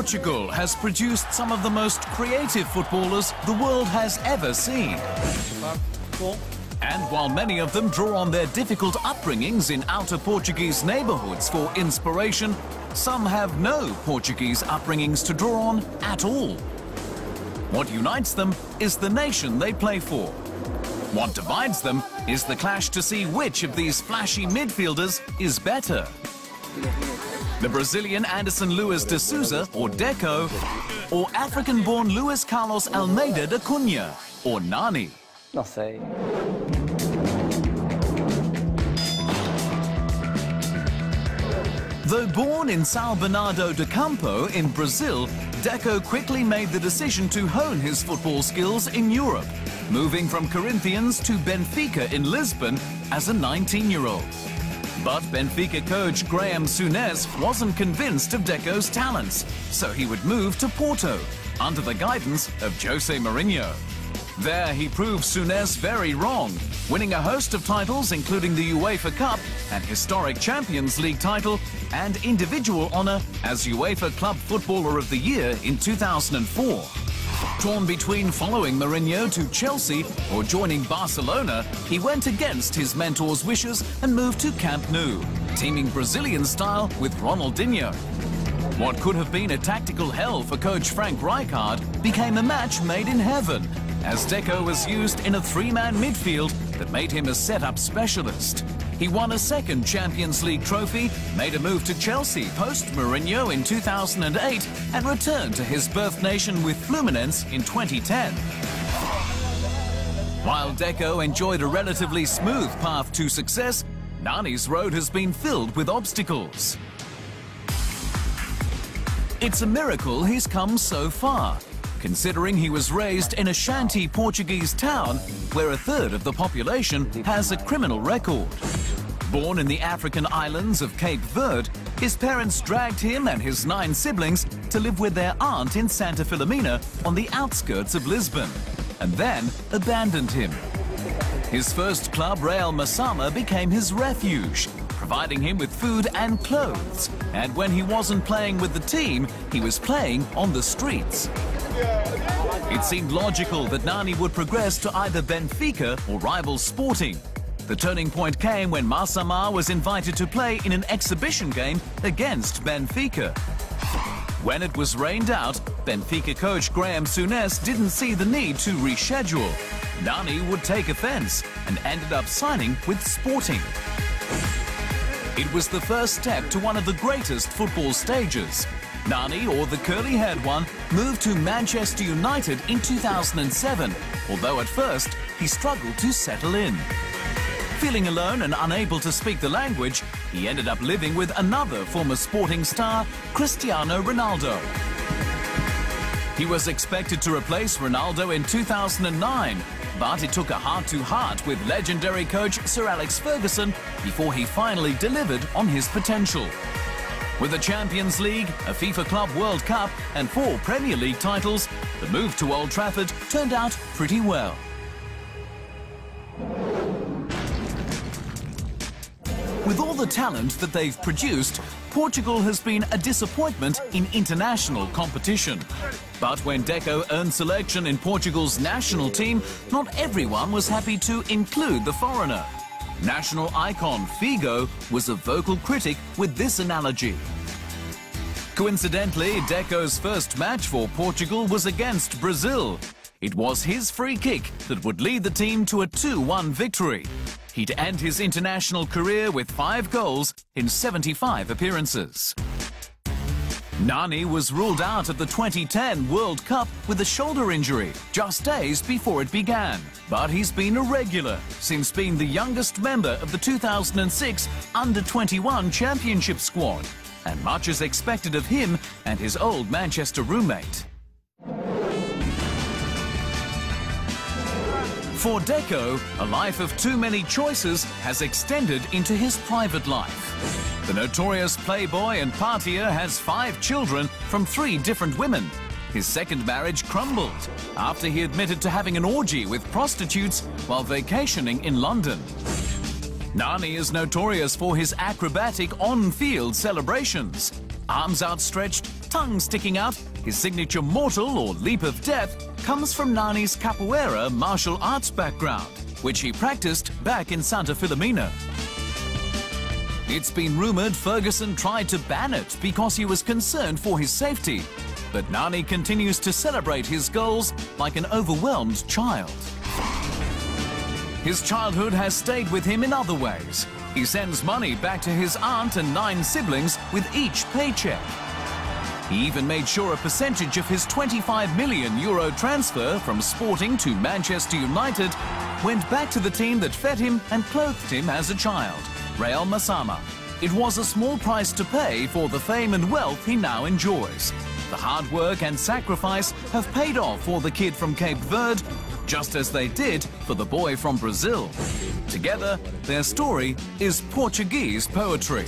Portugal has produced some of the most creative footballers the world has ever seen. And while many of them draw on their difficult upbringings in outer Portuguese neighborhoods for inspiration, some have no Portuguese upbringings to draw on at all. What unites them is the nation they play for. What divides them is the clash to see which of these flashy midfielders is better. The Brazilian Anderson Luiz de Souza, or Deco, or African-born Luis Carlos Almeida da Cunha, or Nani. Não sei. Though born in São Bernardo do Campo in Brazil, Deco quickly made the decision to hone his football skills in Europe, moving from Corinthians to Benfica in Lisbon as a 19-year-old. But Benfica coach Graham Souness wasn't convinced of Deco's talents, so he would move to Porto, under the guidance of Jose Mourinho. There he proved Souness very wrong, winning a host of titles including the UEFA Cup, an historic Champions League title, and individual honour as UEFA Club Footballer of the Year in 2004. Torn between following Mourinho to Chelsea or joining Barcelona, he went against his mentor's wishes and moved to Camp Nou, teaming Brazilian style with Ronaldinho. What could have been a tactical hell for coach Frank Rijkaard became a match made in heaven, as Deco was used in a three-man midfield that made him a set-up specialist. He won a second Champions League trophy, made a move to Chelsea post-Mourinho in 2008, and returned to his birth nation with Fluminense in 2010. While Deco enjoyed a relatively smooth path to success, Nani's road has been filled with obstacles. It's a miracle he's come so far, considering he was raised in a shanty Portuguese town where a third of the population has a criminal record. Born in the African islands of Cape Verde, his parents dragged him and his 9 siblings to live with their aunt in Santa Filomena on the outskirts of Lisbon, and then abandoned him. His first club, Real Massama, became his refuge, providing him with food and clothes, and when he wasn't playing with the team, he was playing on the streets. It seemed logical that Nani would progress to either Benfica or rival Sporting. The turning point came when Massama was invited to play in an exhibition game against Benfica. When it was rained out, Benfica coach Graham Souness didn't see the need to reschedule. Nani would take offence and ended up signing with Sporting. It was the first step to one of the greatest football stages. Nani, or the curly-haired one, moved to Manchester United in 2007, although at first he struggled to settle in. Feeling alone and unable to speak the language, he ended up living with another former Sporting star, Cristiano Ronaldo. He was expected to replace Ronaldo in 2009, but it took a heart-to-heart with legendary coach Sir Alex Ferguson before he finally delivered on his potential. With a Champions League, a FIFA Club World Cup and 4 Premier League titles, the move to Old Trafford turned out pretty well. With all the talent that they've produced, Portugal has been a disappointment in international competition. But when Deco earned selection in Portugal's national team, not everyone was happy to include the foreigner. National icon Figo was a vocal critic with this analogy. Coincidentally, Deco's first match for Portugal was against Brazil. It was his free kick that would lead the team to a 2-1 victory. He'd end his international career with 5 goals in 75 appearances. Nani was ruled out at the 2010 World Cup with a shoulder injury just days before it began. But he's been a regular since being the youngest member of the 2006 Under-21 Championship squad. And much is expected of him and his old Manchester roommate. For Deco, a life of too many choices has extended into his private life. The notorious playboy and partier has 5 children from 3 different women. His second marriage crumbled after he admitted to having an orgy with prostitutes while vacationing in London. Nani is notorious for his acrobatic on-field celebrations. Arms outstretched, tongue sticking out, his signature mortal or leap of death comes from Nani's capoeira martial arts background, which he practiced back in Santa Filomena. It's been rumoured Ferguson tried to ban it because he was concerned for his safety, but Nani continues to celebrate his goals like an overwhelmed child. His childhood has stayed with him in other ways. He sends money back to his aunt and 9 siblings with each paycheck. He even made sure a percentage of his €25 million transfer from Sporting to Manchester United went back to the team that fed him and clothed him as a child, Real Masama. It was a small price to pay for the fame and wealth he now enjoys. The hard work and sacrifice have paid off for the kid from Cape Verde, just as they did for the boy from Brazil. Together, their story is Portuguese poetry.